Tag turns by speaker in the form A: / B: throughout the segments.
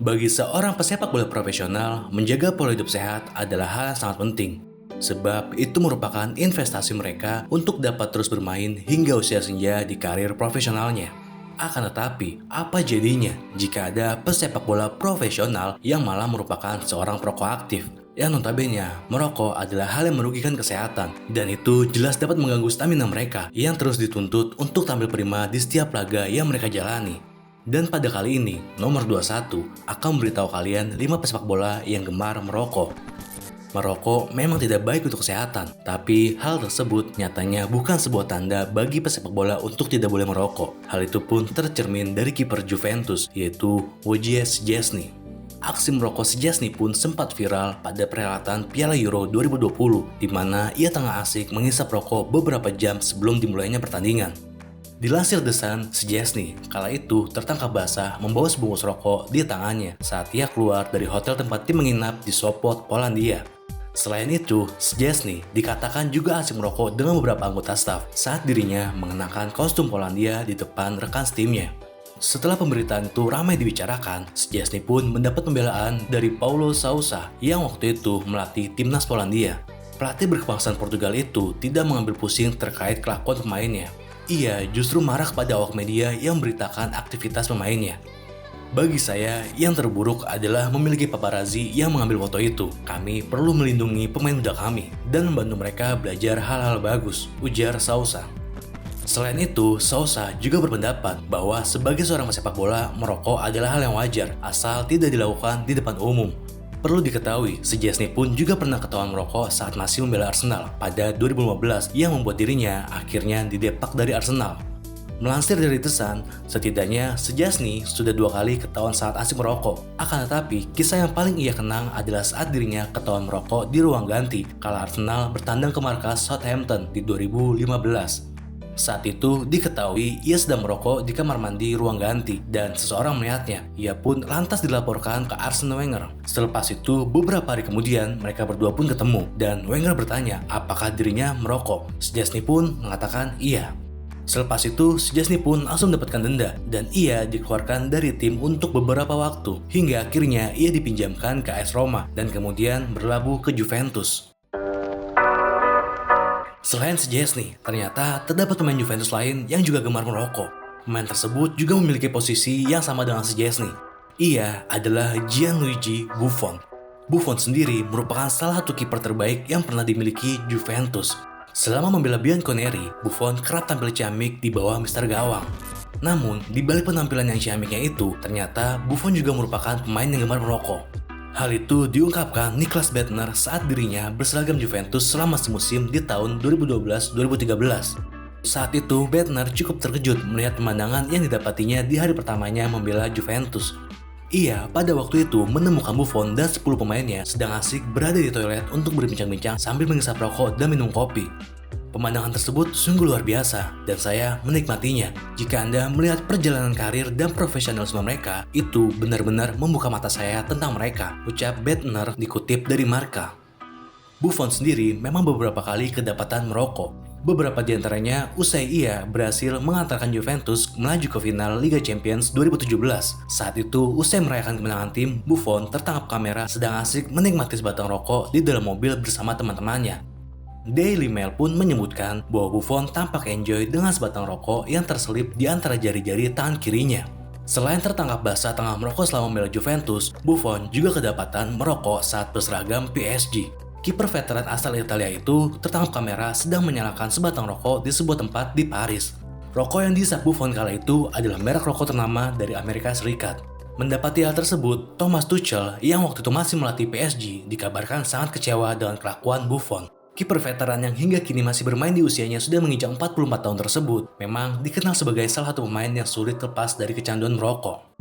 A: Bagi seorang pesepak bola profesional, menjaga pola hidup sehat adalah hal yang sangat penting. Sebab itu merupakan investasi mereka untuk dapat terus bermain hingga usia senja di karir profesionalnya. Akan tetapi, apa jadinya jika ada pesepak bola profesional yang malah merupakan seorang perokok aktif? Yang notabene merokok adalah hal yang merugikan kesehatan, dan itu jelas dapat mengganggu stamina mereka yang terus dituntut untuk tampil prima di setiap laga yang mereka jalani. Dan pada kali ini, nomor 21 akan memberitahu kalian 5 pesepak bola yang gemar merokok. Merokok memang tidak baik untuk kesehatan, tapi hal tersebut nyatanya bukan sebuah tanda bagi pesepak bola untuk tidak boleh merokok. Hal itu pun tercermin dari kiper Juventus, yaitu Wojciech Szczęsny. Aksi merokok Szczęsny pun sempat viral pada perhelatan Piala Euro 2020, di mana ia tengah asik menghisap rokok beberapa jam sebelum dimulainya pertandingan. Dilansir The Sun, Szczęsny kala itu tertangkap basah membawa sebungkus rokok di tangannya saat ia keluar dari hotel tempat tim menginap di Sopot, Polandia. Selain itu, Szczęsny dikatakan juga asik merokok dengan beberapa anggota staf saat dirinya mengenakan kostum Polandia di depan rekan setimnya. Setelah pemberitaan itu ramai dibicarakan, Szczęsny pun mendapat pembelaan dari Paulo Sousa yang waktu itu melatih timnas Polandia. Pelatih berkebangsaan Portugal itu tidak mengambil pusing terkait kelakuan pemainnya. Ia justru marah kepada awak media yang memberitakan aktivitas pemainnya. Bagi saya, yang terburuk adalah memiliki paparazzi yang mengambil foto itu. Kami perlu melindungi pemain muda kami dan membantu mereka belajar hal-hal bagus, ujar Sousa. Selain itu, Sousa juga berpendapat bahwa sebagai seorang pesepak bola, merokok adalah hal yang wajar asal tidak dilakukan di depan umum. Perlu diketahui, Szczęsny pun juga pernah ketahuan merokok saat masih membela Arsenal pada 2015 yang membuat dirinya akhirnya didepak dari Arsenal. Melansir dari The Sun, setidaknya Szczęsny sudah 2 kali ketahuan saat asik merokok. Akan tetapi, kisah yang paling ia kenang adalah saat dirinya ketahuan merokok di ruang ganti kala Arsenal bertandang ke markas Southampton di 2015. Saat itu diketahui ia sedang merokok di kamar mandi ruang ganti dan seseorang melihatnya. Ia pun lantas dilaporkan ke Arsene Wenger. Selepas itu beberapa hari kemudian mereka berdua pun ketemu dan Wenger bertanya apakah dirinya merokok. Szczęsny pun mengatakan iya. Selepas itu Szczęsny pun langsung mendapatkan denda dan ia dikeluarkan dari tim untuk beberapa waktu hingga akhirnya ia dipinjamkan ke AS Roma dan kemudian berlabuh ke Juventus. Selain Szczęsny, ternyata terdapat pemain Juventus lain yang juga gemar merokok. Pemain tersebut juga memiliki posisi yang sama dengan Szczęsny. Ia adalah Gianluigi Buffon. Buffon sendiri merupakan salah satu kiper terbaik yang pernah dimiliki Juventus. Selama membela Bianconeri, Buffon kerap tampil ciamik di bawah Mister Gawang. Namun, di balik penampilan yang ciamiknya itu, ternyata Buffon juga merupakan pemain yang gemar merokok. Hal itu diungkapkan Niklas Bendtner saat dirinya berseragam Juventus selama semusim di tahun 2012-2013. Saat itu, Bendtner cukup terkejut melihat pemandangan yang didapatinya di hari pertamanya membela Juventus. Ia pada waktu itu menemukan Buffon dan 10 pemainnya sedang asik berada di toilet untuk berbincang-bincang sambil menghisap rokok dan minum kopi. Pemandangan tersebut sungguh luar biasa dan saya menikmatinya. Jika Anda melihat perjalanan karir dan profesionalisme mereka, itu benar-benar membuka mata saya tentang mereka, ucap Bendtner dikutip dari Marca. Buffon sendiri memang beberapa kali kedapatan merokok. Beberapa di antaranya usai ia berhasil mengantarkan Juventus melaju ke final Liga Champions 2017. Saat itu, usai merayakan kemenangan tim, Buffon tertangkap kamera sedang asik menikmati sebatang rokok di dalam mobil bersama teman-temannya. Daily Mail pun menyebutkan bahwa Buffon tampak enjoy dengan sebatang rokok yang terselip di antara jari-jari tangan kirinya. Selain tertangkap basah tengah merokok selama membela Juventus, Buffon juga kedapatan merokok saat berseragam PSG. Kiper veteran asal Italia itu tertangkap kamera sedang menyalakan sebatang rokok di sebuah tempat di Paris. Rokok yang dihisap Buffon kala itu adalah merek rokok ternama dari Amerika Serikat. Mendapati hal tersebut, Thomas Tuchel yang waktu itu masih melatih PSG dikabarkan sangat kecewa dengan kelakuan Buffon. Kiper veteran yang hingga kini masih bermain di usianya sudah menginjak 44 tahun tersebut memang dikenal sebagai salah satu pemain yang sulit lepas dari kecanduan merokok.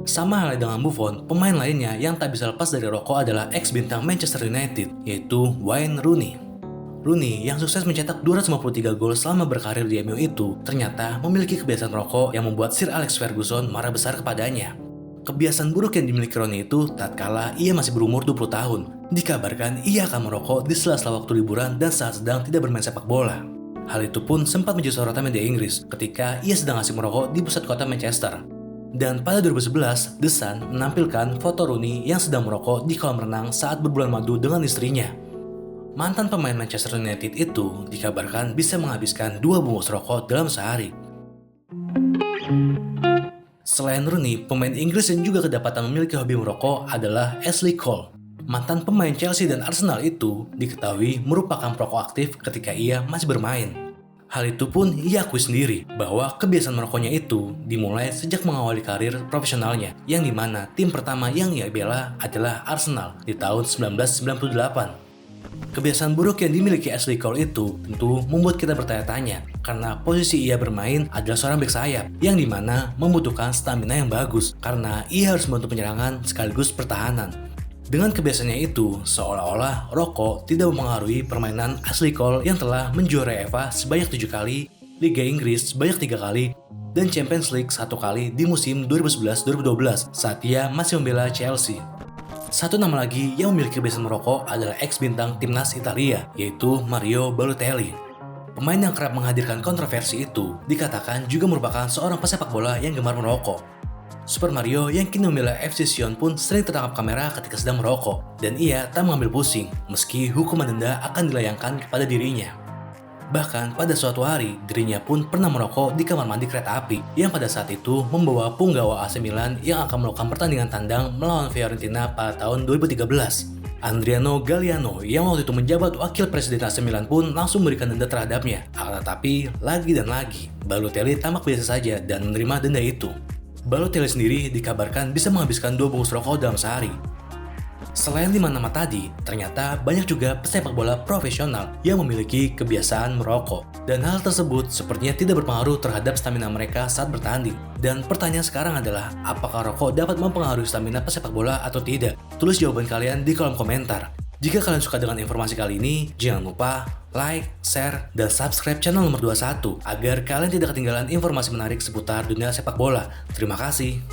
A: Sama halnya dengan Buffon, pemain lainnya yang tak bisa lepas dari rokok adalah ex-bintang Manchester United, yaitu Wayne Rooney. Rooney yang sukses mencetak 253 gol selama berkarir di MU itu ternyata memiliki kebiasaan rokok yang membuat Sir Alex Ferguson marah besar kepadanya. Kebiasaan buruk yang dimiliki Rooney itu tatkala ia masih berumur 20 tahun. Dikabarkan ia akan merokok di sela-sela waktu liburan dan saat sedang tidak bermain sepak bola. Hal itu pun sempat menjadi sorotan media Inggris ketika ia sedang asik merokok di pusat kota Manchester. Dan pada 2011, The Sun menampilkan foto Rooney yang sedang merokok di kolam renang saat berbulan madu dengan istrinya. Mantan pemain Manchester United itu dikabarkan bisa menghabiskan 2 bungkus rokok dalam sehari. Selain Rooney, pemain Inggris yang juga kedapatan memiliki hobi merokok adalah Ashley Cole. Mantan pemain Chelsea dan Arsenal itu diketahui merupakan perokok aktif ketika ia masih bermain. Hal itu pun ia akui sendiri bahwa kebiasaan merokoknya itu dimulai sejak mengawali karir profesionalnya, yang dimana tim pertama yang ia bela adalah Arsenal di tahun 1998. Kebiasaan buruk yang dimiliki Ashley Cole itu tentu membuat kita bertanya-tanya, karena posisi ia bermain adalah seorang bek sayap yang dimana membutuhkan stamina yang bagus karena ia harus membantu penyerangan sekaligus pertahanan. Dengan kebiasaannya itu, seolah-olah rokok tidak mempengaruhi permainan Ashley Cole yang telah menjuarai FA sebanyak 7 kali, Liga Inggris sebanyak 3 kali, dan Champions League 1 kali di musim 2011-2012 saat ia masih membela Chelsea. Satu nama lagi yang memiliki kebiasaan merokok adalah ex-bintang timnas Italia, yaitu Mario Balotelli. Pemain yang kerap menghadirkan kontroversi itu dikatakan juga merupakan seorang pesepak bola yang gemar merokok. Super Mario yang kini membela FC Sion pun sering tertangkap kamera ketika sedang merokok, dan ia tak mengambil pusing meski hukuman denda akan dilayangkan kepada dirinya. Bahkan pada suatu hari, dirinya pun pernah merokok di kamar mandi kereta api yang pada saat itu membawa punggawa AC Milan yang akan melakukan pertandingan tandang melawan Fiorentina pada tahun 2013. Adriano Galliano yang waktu itu menjabat wakil presiden AC Milan pun langsung memberikan denda terhadapnya. Akan tetapi, lagi dan lagi, Balotelli tampak biasa saja dan menerima denda itu. Balotelli sendiri dikabarkan bisa menghabiskan 2 bungkus rokok dalam sehari. Selain 5 nama tadi, ternyata banyak juga pesepak bola profesional yang memiliki kebiasaan merokok. Dan hal tersebut sepertinya tidak berpengaruh terhadap stamina mereka saat bertanding. Dan pertanyaan sekarang adalah, apakah rokok dapat mempengaruhi stamina pesepak bola atau tidak? Tulis jawaban kalian di kolom komentar. Jika kalian suka dengan informasi kali ini, jangan lupa like, share, dan subscribe channel nomor 21 agar kalian tidak ketinggalan informasi menarik seputar dunia sepak bola. Terima kasih.